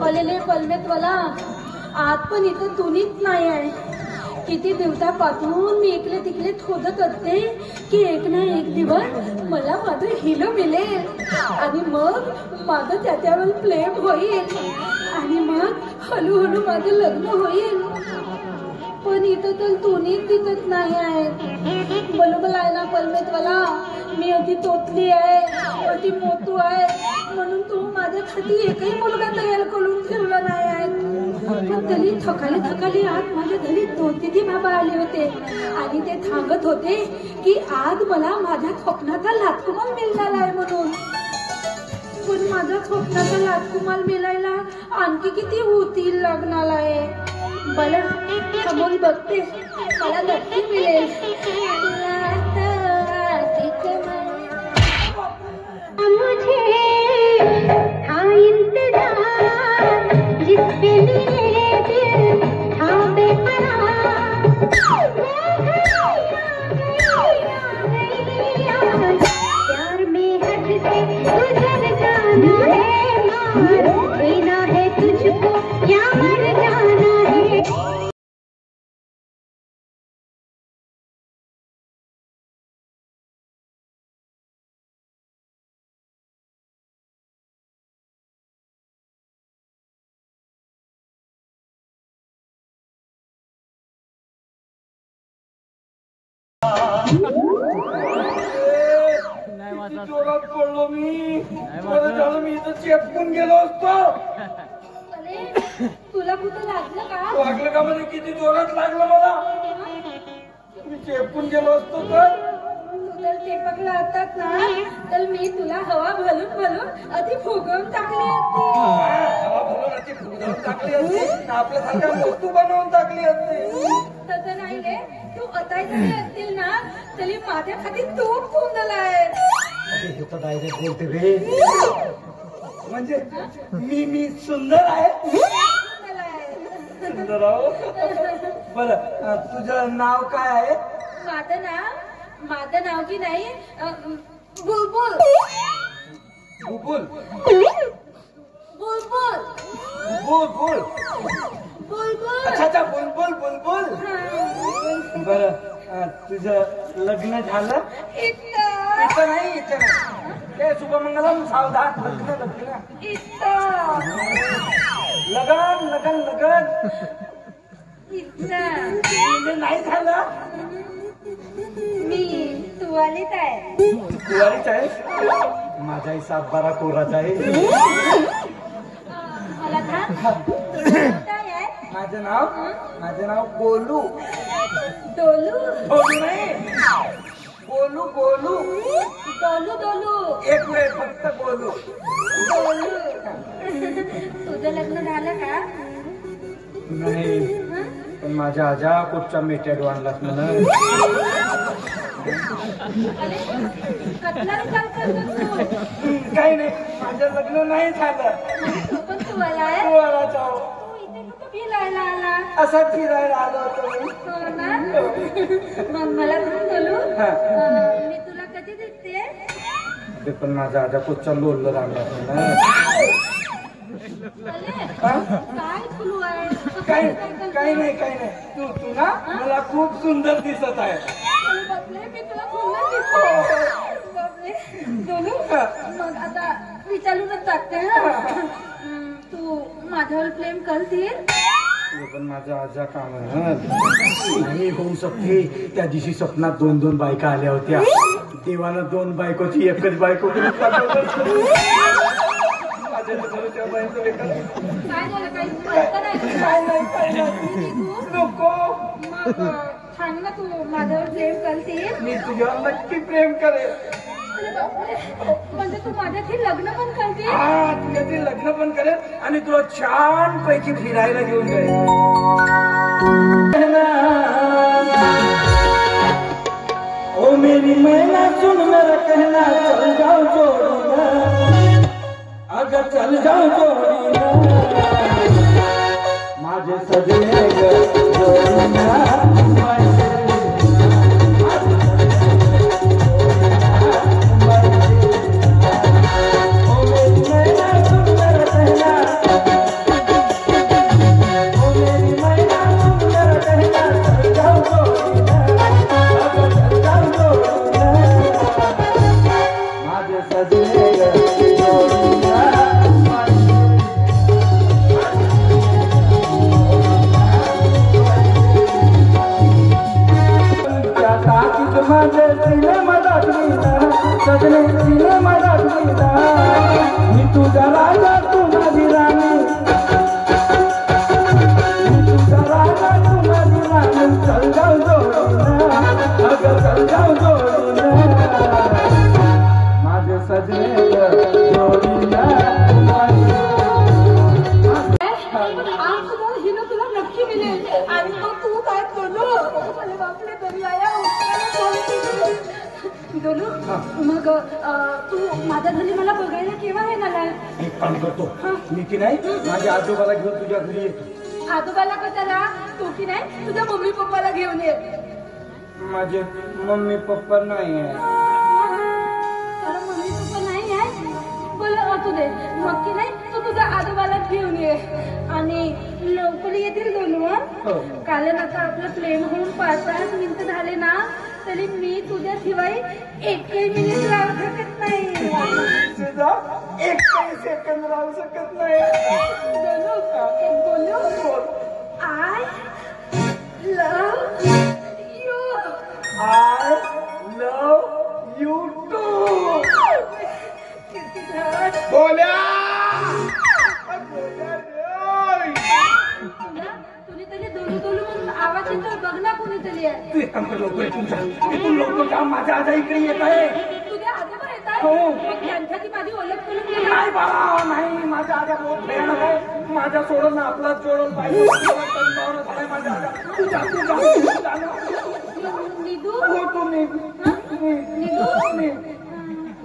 अलेले पलमेत मला आत पण इथं तुनीच नाही आहे. किती दिवसापासून मी इकडे तिकडे शोधत असते की एक ना एक दिवस मला माझं हिरो मिळेल आणि मग माझं त्याच्यावर प्रेम होईल आणि मग हळूहळू माझं लग्न होईल. पण इथं तर तुनीच दिसत नाही आहे. बरोबर आहे ना पलमेत मला, मी अति तोतली आहे, अति मोठू आहे, म्हणून तू माझ्यासाठी एकही मुलगा तयार करून ठेवला नाही आहे. पण तरी थकाली आज माझ्या घरी 2-3 बाबा आले होते आणि ते सांगत होते की आज मला माझ्या स्वप्नाचा राजकुमार मिळणार आहे म्हणून. पण माझ्या स्वप्नाचा राजकुमार मिळायला आणखी किती होतील लागणार आहे. मला समोर बघते, मला नक्की मिळेल. जोरात पडलो मी. बरं झालं मी इथं चेपकून गेलो असतो. तुला कुठं लागलं का? लागलं का म्हणजे किती जोरात लागलं मला. मी चेपकून गेलो असतो तर तू जर चेपकला असतात ना तर मी तुला हवा भरून अति फुगवून टाकली असती. हवा भरून अति फुगवून टाकली असती, आपल्यासारख्या वस्तू बनवून टाकली असती. तसं नाही रे, तू अताय जरी असतील ना तरी माझ्या खाली तूप फुंदलाय. डायरेक्ट बोलते रे. म्हणजे मी सुंदर आहे. सुंदर आहो. बरं तुझं नाव काय आहे? माझं नाव की नाही बुलबुल. बुलबुल बुलबुल बुलबुल बुलबुल. अच्छा बुलबुल बुलबुल. बरं तुझं लग्न झालं? इथं नाही. ते शुभमंगलम सावधान. लगन म्हणजे नाही झालं. मी तुवालीच आहे. तुवालीच आहे? माझा हिसाब बरा कोराचा आहे. मला थांब, काय आहे? माझं नाव गोलू. डोलू नाही, गोलू गोलू. डोलू एक वेळ फक्त गोलू. तुझं लग्न झालं का? नाही, पण माझ्या आजा कुठच्या मेट्यात आणलास म्हणा. काही नाही, माझं लग्न नाही झालं. पण तुम्हाला फिरायला आला. असं फिरायला आलो होतो. हो ना. मग मला बोलू, मी तुला कधी दिसते? ते पण माझा आजा कुठच्या बोललं आणलास म्हणा. काय सुरू आहे? काही नाही. तू ना मला खूप सुंदर दिसत आहे. मी तुला सुंदर दिसते. मग आता विचारूनच टाकते. तू माझ्यावर प्रेम करतील? पण माझा आजा का नाही होऊ शकते. त्या दिवशी स्वप्नात 2 बायका आल्या होत्या. देवानं 2 बायकोची एकच बायको करून नको. सांग ना, तू माझ्यावर प्रेम करतील? मी तुझ्यावर नक्की प्रेम करेल. म्हणजे तू माझ्याशी लग्न पण करतील? हा, तुझ्याशी लग्न पण करेल आणि तुला छान पैकी फिरायला घेऊन जाईल. ओ मेरी मैना सुन मेरा कहना, चल जाओ जोड़ी, अगर चल जाओ जोड़ी माझे सजने सजने ग जोडीला माझे सिनेमा दाखवीला सजने सिनेमा दाखवीला मी तुझा राजा तू माझी राणी मी तुझा राजा तू माझी राणी चल जाऊ जोडून अगं चल जाऊ जोडून माझे सजने जोडीला हिनं तुला नक्की मिळेल आणि मग तू काय करू बापरे तरी आया बोलू मग तू माझ्या घरी मला बघायला केव्हा येणार आहे? एक काम करतो मी की नाही माझ्या आजोबाला घेऊन तुझ्या घरी येतो. आजोबाला कशाला? तू की नाही तुझ्या मम्मी पप्पाला घेऊन ये. माझे मम्मी पप्पा नाही आहे. तर मम्मी पप्पा नाही आहे बोला असू दे मग की नाही तू तुझ्या आजोबाला घेऊन ये आणि लवकर येतील दोन कारण आता आपलं प्लेन होऊन 5-6 मिनिटं झाले ना तरी मी तुझ्या शिवाय एकही मिनिट राहू शकत नाही. तुझा एकही सेकंद राहू शकत नाही. बोलू I love you. I love you too. बोल्या कुणीतरी दोलू दोलू म्हणून आवाज येतो बघ ना कुणीतरी आहे. तू एक काम कर लवकर इथून लवकर जा. माझा आजा इकडे येत आहे. तुझ्या आजोबा येत आहे हो. मग त्यांच्याची माझी ओळख करून घे. नाही बाळा नाही माझा आजा बहुत भयानक आहे. माझ्या सोडून ना आपला जोडून पाहिजे माझा आजा. तू जा निधू हो तू निधू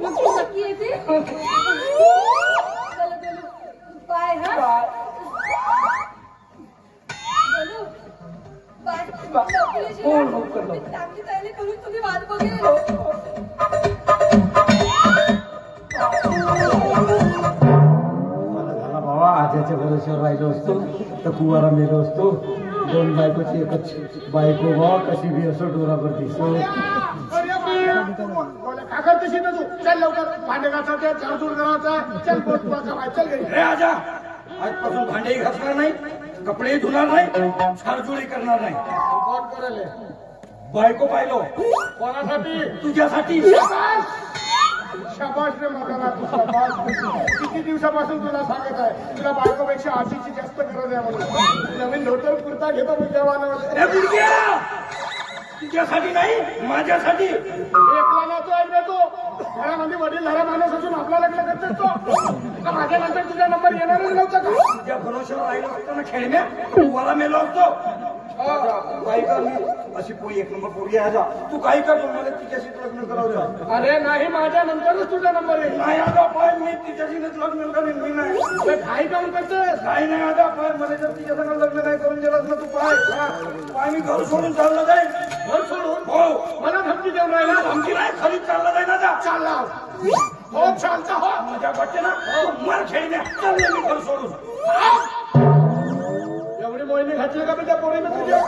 मग तू नक्की येते. चला बोलू बाय. हा बोलू बाय. हो लवकर मी चांगली तयारी करून तुम्ही वाट बघेल. बाबा आजाच्या भरोश्यावर राहिलो असतो तर कुवारा मेलो असतो. 2 बायकोची एकच बायको बाबा कशी बी असो डोरावर दिसतो. काका तशी ना तू चल लवकर भांडे घासायचे झाडझूड करायचा चल बोल चल घरी. रे आजा आजपासून भांडेही घासणार नाही कपडेही धुणार नाही झाडझुडी करणार नाही. कोण करेल बायको पाहिलो कोणासाठी? तुझ्यासाठी. शाबास रे माझा तू शाबास. किती दिवसापासून तुला सांगत आहे तुला बायकोपेक्षा आशीची जास्त गरज आहे म्हणून. नवीन धोतर कुर्ता घेतो मी जेवणामध्ये. तुझ्यासाठी नाही माझ्यासाठी. एकला ना तो ऐकला तो घरामध्ये वडीलधारा माणूस असून आपला लग्न करतोस तो. माझ्या नंतर तुझा नंबर येणारच नव्हता का? तुझ्या भरोश्यावर राहिलो असतो ना खेळण्या कुवारा मेलो असतो. काही कर मी अशी पोळी 1 नंबर पोळी आहे आजा. तू काही कर मला तिच्याशी लग्न करावं. अरे नाही माझ्या नंतरच तुझा नंबर येईल. नाही आजा पाय मी तिच्याशीच लग्न करेन. मी नाही घाई काऊन करतोस? काही नाही आजा पाय मला जर तिच्या संग लग्न नाही करून दिलं ना तू पाय मी घर सोडून चाललं जाईल. घर सोडून? हो मला धमकी देऊन राहिला. धमकी नाही खाली चाललं जाईल आजा. चालला हो चालता हो माझ्या बच्चे ना मर खेळण्या चाललं मी घर सोडून. एवढी मोहिनी घातली का मी त्या पोरीने तुझ्या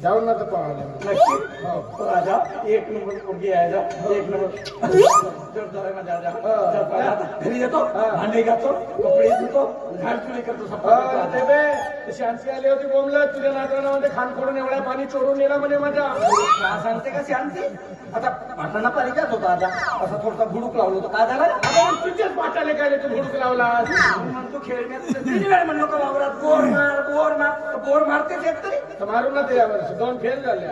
जाऊन ना तर पाहिलं नक्की राजा 1 नंबर पोरगी आहे आजा. 1 नंबर घरी येतो भांडे घालतो कपडे धुतो झाडचुडी करतो. शांती आली होती बोंबलं तुझ्या नातवंडामध्ये खान फोडून एवढ्या पाणी चोरून नेला म्हणजे माझ्या. का सांगते का शांती आता पाटांना पाणी जात होता आता असा थोडासा भुडूक लावलो होतो. काय झालं तुझ्याच पाटाले काय तू भुडूक लावला म्हणतो खेळण्यात म्हणलो का वावरात बोर मारते शेतकरी तर मारून ना ते यावर्षी 2 फेल झाले.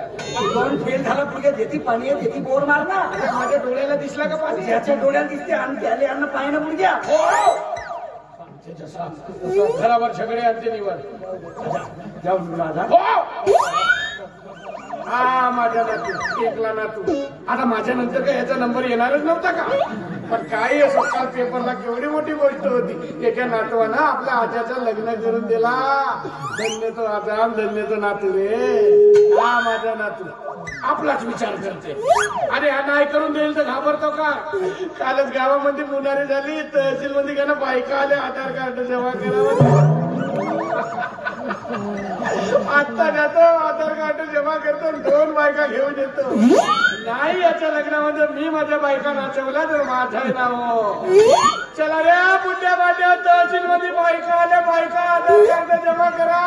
2 फेल झाला पुढे देती पाणी आहे देती बोर मार ना. माझ्या डोळ्याला दिसला का पाणी? ज्याच्या डोळ्याला दिसते आणि त्याले अन्न पाहिणं पुढ्या घरावर सगळे आणते निवड जाऊन राजा. हा माझ्या नातू एकला नातू. आता माझ्या नंतर काय याचा नंबर येणारच नव्हता का? पण काही असो काल पेपरला केवढी मोठी गोष्ट होती. एका नातवानं आपल्या आजाचं लग्न करून दिला. धन्य तो आजा धन्य तो नातू रे. हा माझा नातू आपलाच विचार करते. अरे हा नाही करून देईल तर घाबरतो का? कालच गावामध्ये मुनारी झाली तहसील मध्ये का ना बायका आल्या आधार कार्ड जमा करावं. आता जातो आधार कार्ड जमा करतो 2 बायका घेऊन येतो. नाही याच्या लग्नामध्ये मी माझ्या बायका नाचवला तर माझा नाव. चला रे पुण्या पाट्या तहसील मध्ये बायका आल्या. बायका आधार कार्ड जमा करा.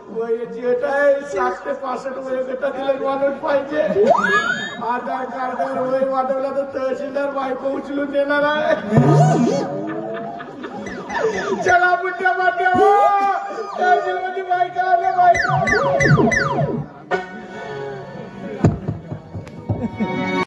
वयाची अट आहे 60 ते 65 वयोगटातील माणूस पाहिजे. आधार कार्डावर वय वाढवला तर तहसीलदार बायको उचलून देणार आहे. चला पुण्या पाट्या तहसील मध्ये बायका आल्या. बायका